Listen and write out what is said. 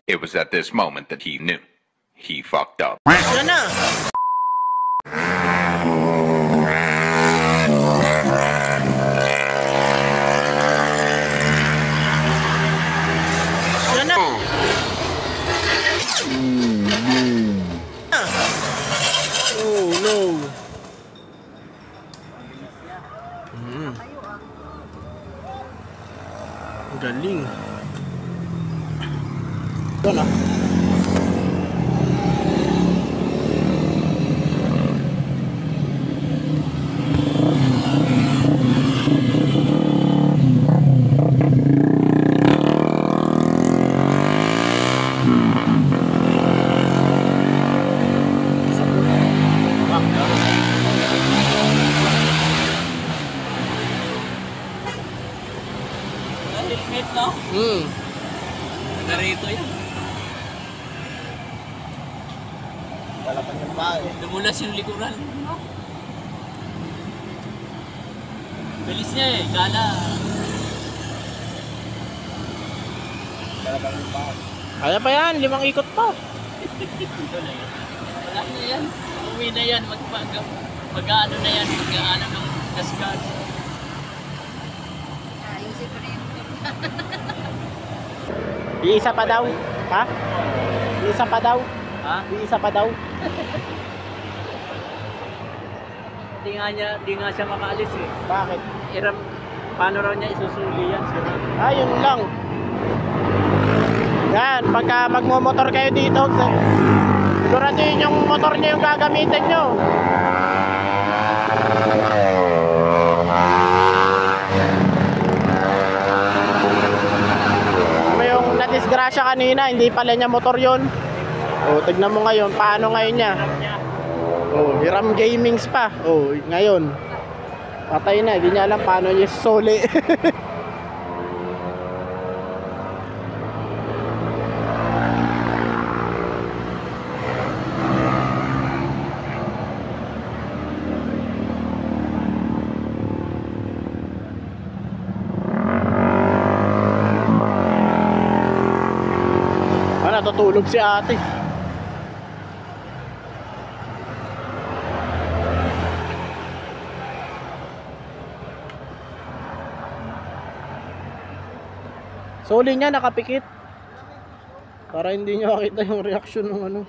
It was at this moment that he knew. He fucked up. Yan na. Yan na. Oh no. Galing. Ito na. Helmet, no? Narito yan. Wala pa yung pa eh. Dumulas yung likuran. No? Bilis niya eh, gala. Wala pa yung pa. Kaya pa yan, 5 ikot pa. Ito na yan. Wala na yan. Uwi na yan. Mag-ano na yan. Mag-ano ng kasgas. Ayusin ko na yung Iisa pa daw. Ha? Iisa pa daw. Ha? Iisa pa daw. Di nga siya makaalis eh. Bakit? Paano raw niya isusuli yan? Yun lang. Yan, pagka magmomotor kayo dito, siguraduhin yung motor niyo yung gagamitin nyo. Yung nadisgrasya kanina, hindi pala niya motor yun. O, tignan mo ngayon, paano ngayon niya? O, hiram gamings pa. O, ngayon patay na, hindi niya alam paano niya soli. Natutulog si ate. Soli niya nakapikit para hindi niya makita yung reaksyon ng ano.